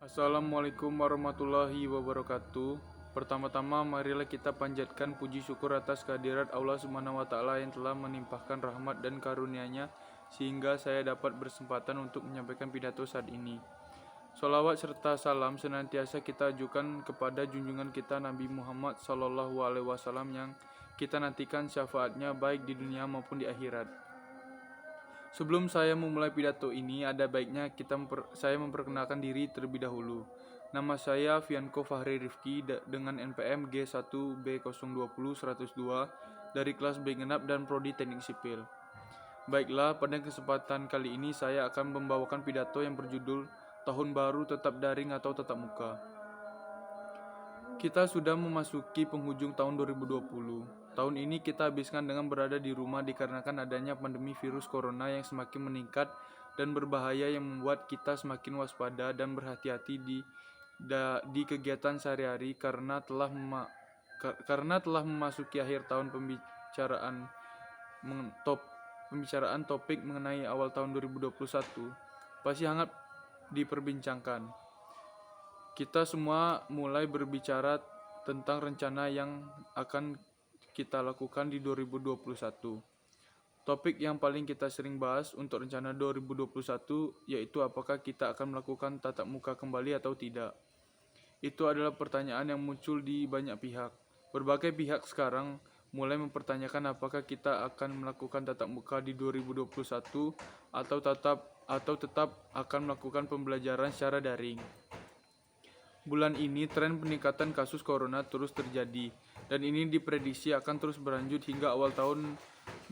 Assalamualaikum warahmatullahi wabarakatuh. Pertama-tama marilah kita panjatkan puji syukur atas kehadirat Allah Subhanahu wa taala yang telah menimpahkan rahmat dan karunia-Nya sehingga saya dapat berkesempatan untuk menyampaikan pidato saat ini. Sholawat serta salam senantiasa kita ajukan kepada junjungan kita Nabi Muhammad SAW yang kita nantikan syafaatnya baik di dunia maupun di akhirat. Sebelum saya memulai pidato ini, ada baiknya saya memperkenalkan diri terlebih dahulu. Nama saya Fianko Fahri Rifki dengan NPM G1B020-102 dari kelas B Genap dan Prodi Teknik Sipil. Baiklah, pada kesempatan kali ini saya akan membawakan pidato yang berjudul Tahun Baru Tetap Daring atau Tatap Muka. Kita sudah memasuki penghujung tahun 2020. Tahun ini kita habiskan dengan berada di rumah dikarenakan adanya pandemi virus corona yang semakin meningkat dan berbahaya yang membuat kita semakin waspada dan berhati-hati di kegiatan sehari-hari karena telah memasuki akhir tahun pembicaraan topik mengenai awal tahun 2021 pasti hangat diperbincangkan. Kita semua mulai berbicara tentang rencana yang akan kita lakukan di 2021. Topik yang paling kita sering bahas untuk rencana 2021 yaitu apakah kita akan melakukan tatap muka kembali atau tidak. Itu adalah pertanyaan yang muncul di banyak pihak. Berbagai pihak sekarang mulai mempertanyakan apakah kita akan melakukan tatap muka di 2021 atau tetap akan melakukan pembelajaran secara daring. Bulan ini tren peningkatan kasus corona terus terjadi dan ini diprediksi akan terus berlanjut hingga awal tahun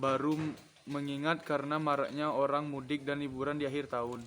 baru mengingat karena maraknya orang mudik dan liburan di akhir tahun.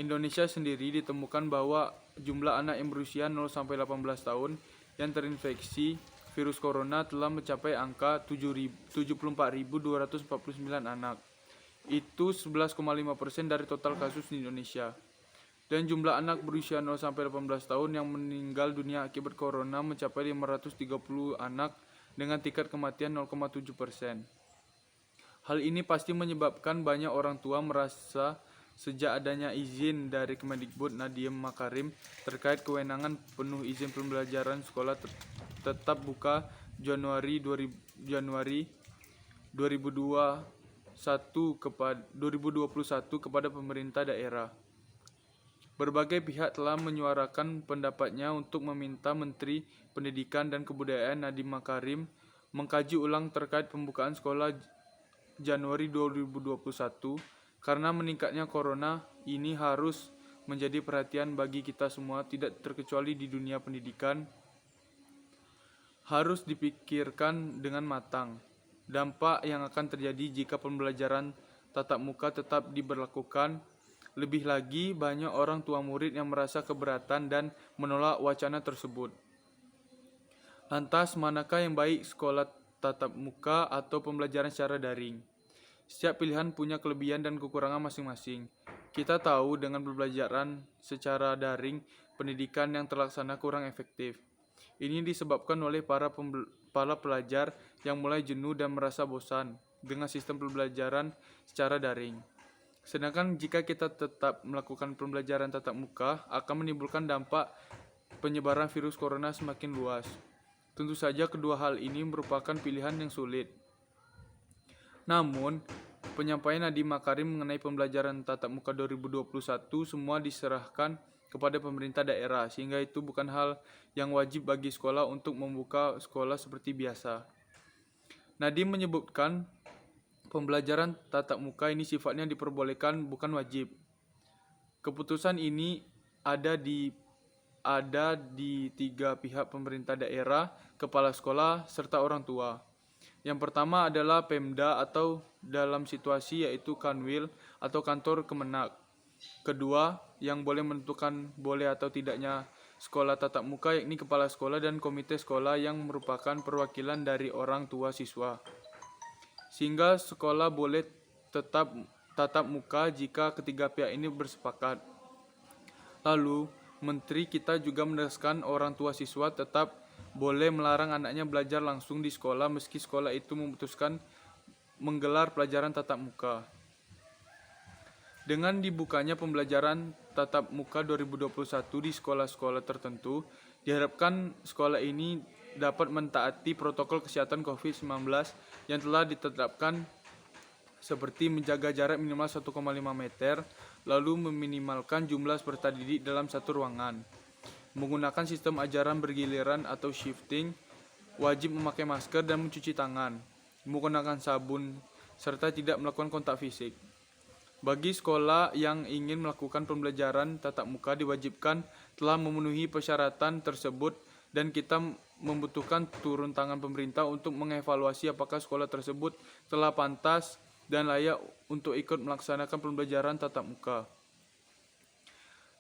Indonesia sendiri ditemukan bahwa jumlah anak yang berusia 0-18 tahun yang terinfeksi virus corona telah mencapai angka 74.249 anak. Itu 11,5% dari total kasus di Indonesia. Dan jumlah anak berusia 0-18 tahun yang meninggal dunia akibat corona mencapai 530 anak dengan tingkat kematian 0,7%. Hal ini pasti menyebabkan banyak orang tua merasa sejak adanya izin dari Kemendikbud Nadiem Makarim terkait kewenangan penuh izin pembelajaran sekolah tetap buka Januari 2021 kepada pemerintah daerah. Berbagai pihak telah menyuarakan pendapatnya untuk meminta Menteri Pendidikan dan Kebudayaan Nadiem Makarim mengkaji ulang terkait pembukaan sekolah Januari 2021 karena meningkatnya corona ini harus menjadi perhatian bagi kita semua, tidak terkecuali di dunia pendidikan. Harus dipikirkan dengan matang dampak yang akan terjadi jika pembelajaran tatap muka tetap diberlakukan. Lebih lagi, banyak orang tua murid yang merasa keberatan dan menolak wacana tersebut. Lantas, manakah yang baik, sekolah tatap muka atau pembelajaran secara daring? Setiap pilihan punya kelebihan dan kekurangan masing-masing. Kita tahu dengan pembelajaran secara daring, pendidikan yang terlaksana kurang efektif. Ini disebabkan oleh para pelajar yang mulai jenuh dan merasa bosan dengan sistem pembelajaran secara daring. Sedangkan jika kita tetap melakukan pembelajaran tatap muka, akan menimbulkan dampak penyebaran virus corona semakin luas. Tentu saja kedua hal ini merupakan pilihan yang sulit. Namun, penyampaian Nadiem Makarim mengenai pembelajaran tatap muka 2021 semua diserahkan kepada pemerintah daerah, sehingga itu bukan hal yang wajib bagi sekolah untuk membuka sekolah seperti biasa. Nadiem menyebutkan pembelajaran tatap muka ini sifatnya diperbolehkan, bukan wajib. Keputusan ini ada di 3 pihak pemerintah daerah, kepala sekolah, serta orang tua. Yang pertama adalah Pemda atau dalam situasi yaitu Kanwil atau kantor Kemenak. Kedua, yang boleh menentukan boleh atau tidaknya sekolah tatap muka yakni kepala sekolah dan komite sekolah yang merupakan perwakilan dari orang tua siswa. Sehingga sekolah boleh tetap tatap muka jika ketiga pihak ini bersepakat. Lalu, Menteri kita juga menegaskan orang tua siswa tetap boleh melarang anaknya belajar langsung di sekolah meski sekolah itu memutuskan menggelar pelajaran tatap muka. Dengan dibukanya pembelajaran tatap muka 2021 di sekolah-sekolah tertentu, diharapkan sekolah ini dapat mentaati protokol kesehatan COVID-19 yang telah ditetapkan seperti menjaga jarak minimal 1,5 meter, lalu meminimalkan jumlah peserta didik dalam satu ruangan, menggunakan sistem ajaran bergiliran atau shifting, wajib memakai masker dan mencuci tangan, menggunakan sabun, serta tidak melakukan kontak fisik. Bagi sekolah yang ingin melakukan pembelajaran tatap muka diwajibkan telah memenuhi persyaratan tersebut dan kita membutuhkan turun tangan pemerintah untuk mengevaluasi apakah sekolah tersebut telah pantas dan layak untuk ikut melaksanakan pembelajaran tatap muka.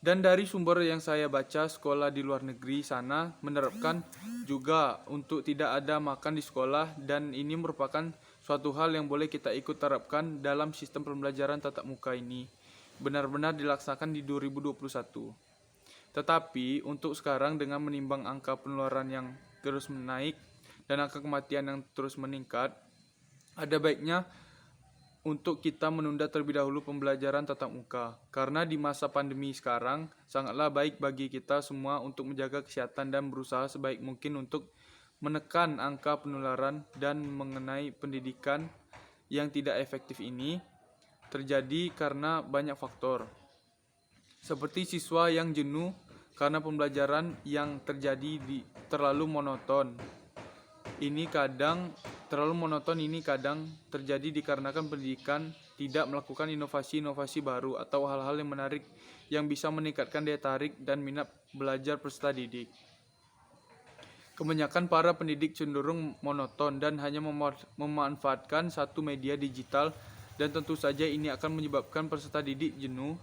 Dan dari sumber yang saya baca, sekolah di luar negeri sana menerapkan juga untuk tidak ada makan di sekolah, dan ini merupakan suatu hal yang boleh kita ikut terapkan dalam sistem pembelajaran tatap muka ini benar-benar dilaksanakan di 2021. Tetapi untuk sekarang dengan menimbang angka penularan yang terus menaik dan angka kematian yang terus meningkat, ada baiknya untuk kita menunda terlebih dahulu pembelajaran tatap muka, karena di masa pandemi sekarang sangatlah baik bagi kita semua untuk menjaga kesehatan dan berusaha sebaik mungkin untuk menekan angka penularan. Dan mengenai pendidikan yang tidak efektif ini terjadi karena banyak faktor, seperti siswa yang jenuh karena pembelajaran yang terjadi terlalu monoton. Ini kadang terjadi dikarenakan pendidikan tidak melakukan inovasi-inovasi baru atau hal-hal yang menarik yang bisa meningkatkan daya tarik dan minat belajar peserta didik. Kebanyakan para pendidik cenderung monoton dan hanya memanfaatkan satu media digital, dan tentu saja ini akan menyebabkan peserta didik jenuh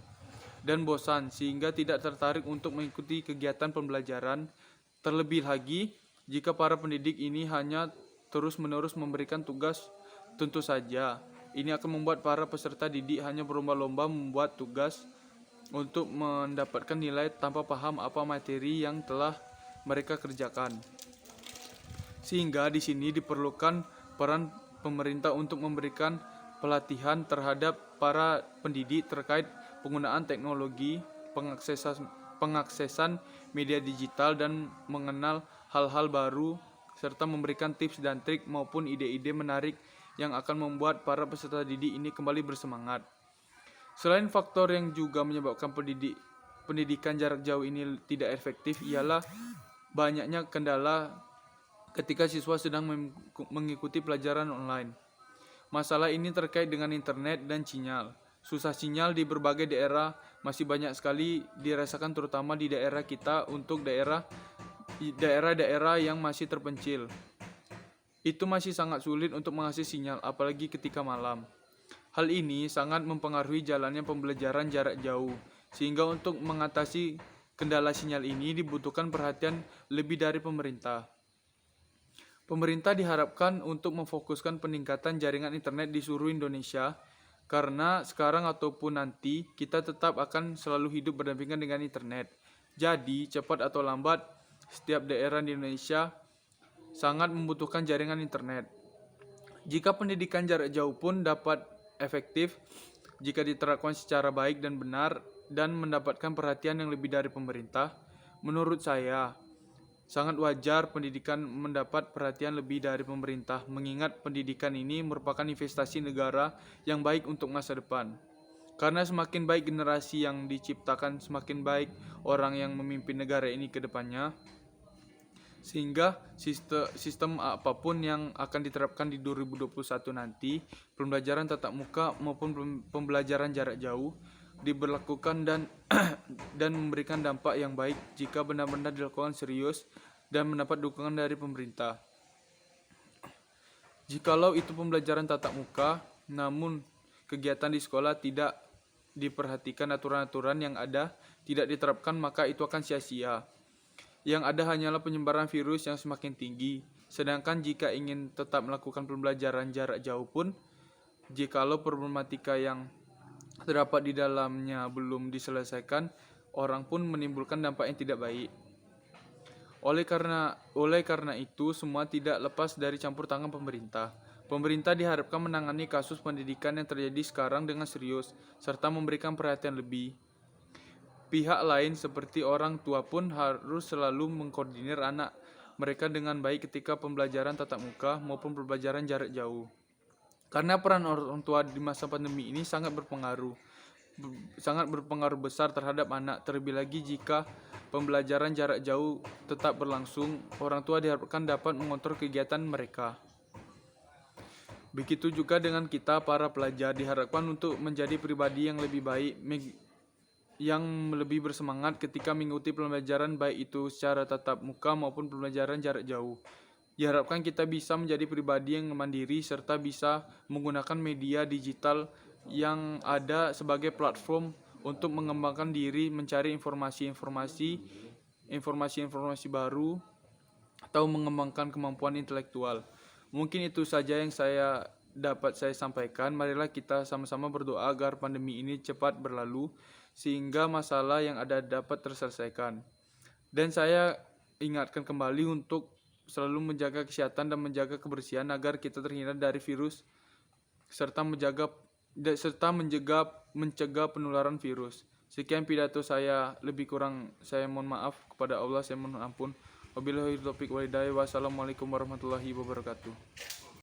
dan bosan sehingga tidak tertarik untuk mengikuti kegiatan pembelajaran. Terlebih lagi, jika para pendidik ini hanya terus-menerus memberikan tugas, tentu saja ini akan membuat para peserta didik hanya berlomba-lomba membuat tugas untuk mendapatkan nilai tanpa paham apa materi yang telah mereka kerjakan. Sehingga di sini diperlukan peran pemerintah untuk memberikan pelatihan terhadap para pendidik terkait penggunaan teknologi, pengaksesan media digital, dan mengenal hal-hal baru, serta memberikan tips dan trik maupun ide-ide menarik yang akan membuat para peserta didik ini kembali bersemangat. Selain faktor yang juga menyebabkan pendidikan jarak jauh ini tidak efektif ialah banyaknya kendala ketika siswa sedang mengikuti pelajaran online. Masalah ini terkait dengan internet dan sinyal. Susah sinyal di berbagai daerah masih banyak sekali dirasakan, terutama di daerah kita untuk daerah-daerah yang masih terpencil. Itu masih sangat sulit untuk mengakses sinyal, apalagi ketika malam. Hal ini sangat mempengaruhi jalannya pembelajaran jarak jauh, sehingga untuk mengatasi kendala sinyal ini dibutuhkan perhatian lebih dari pemerintah. Pemerintah diharapkan untuk memfokuskan peningkatan jaringan internet di seluruh Indonesia, karena sekarang ataupun nanti kita tetap akan selalu hidup berdampingan dengan internet. Jadi, cepat atau lambat, setiap daerah di Indonesia sangat membutuhkan jaringan internet. Jika pendidikan jarak jauh pun dapat efektif jika diterapkan secara baik dan benar dan mendapatkan perhatian yang lebih dari pemerintah, menurut saya sangat wajar pendidikan mendapat perhatian lebih dari pemerintah, mengingat pendidikan ini merupakan investasi negara yang baik untuk masa depan. Karena semakin baik generasi yang diciptakan, semakin baik orang yang memimpin negara ini ke depannya. Sehingga sistem apapun yang akan diterapkan di 2021 nanti, pembelajaran tatap muka maupun pembelajaran jarak jauh, diberlakukan dan memberikan dampak yang baik jika benar-benar dilakukan serius dan mendapat dukungan dari pemerintah. Jikalau itu pembelajaran tatap muka, namun kegiatan di sekolah tidak diperhatikan aturan-aturan yang ada, tidak diterapkan, maka itu akan sia-sia. Yang ada hanyalah penyebaran virus yang semakin tinggi. Sedangkan jika ingin tetap melakukan pembelajaran jarak jauh pun, jikalau problematika yang terdapat di dalamnya belum diselesaikan, orang pun menimbulkan dampak yang tidak baik. Oleh karena itu, semua tidak lepas dari campur tangan pemerintah. Pemerintah diharapkan menangani kasus pendidikan yang terjadi sekarang dengan serius, serta memberikan perhatian lebih. Pihak lain seperti orang tua pun harus selalu mengkoordinir anak mereka dengan baik ketika pembelajaran tatap muka maupun pembelajaran jarak jauh. Karena peran orang tua di masa pandemi ini sangat berpengaruh besar terhadap anak, terlebih lagi jika pembelajaran jarak jauh tetap berlangsung, orang tua diharapkan dapat mengontrol kegiatan mereka. Begitu juga dengan kita para pelajar, diharapkan untuk menjadi pribadi yang lebih baik, yang lebih bersemangat ketika mengikuti pembelajaran baik itu secara tatap muka maupun pembelajaran jarak jauh. Diharapkan kita bisa menjadi pribadi yang mandiri serta bisa menggunakan media digital yang ada sebagai platform untuk mengembangkan diri, mencari informasi baru atau mengembangkan kemampuan intelektual. Mungkin itu saja yang dapat saya sampaikan. Marilah kita sama-sama berdoa agar pandemi ini cepat berlalu sehingga masalah yang ada dapat terselesaikan. Dan saya ingatkan kembali untuk selalu menjaga kesehatan dan menjaga kebersihan agar kita terhindar dari virus serta mencegah penularan virus. Sekian pidato saya, lebih kurang saya mohon maaf, kepada Allah saya mohon ampun. Wabillahi taufiq wal hidayah. Wassalamualaikum warahmatullahi wabarakatuh.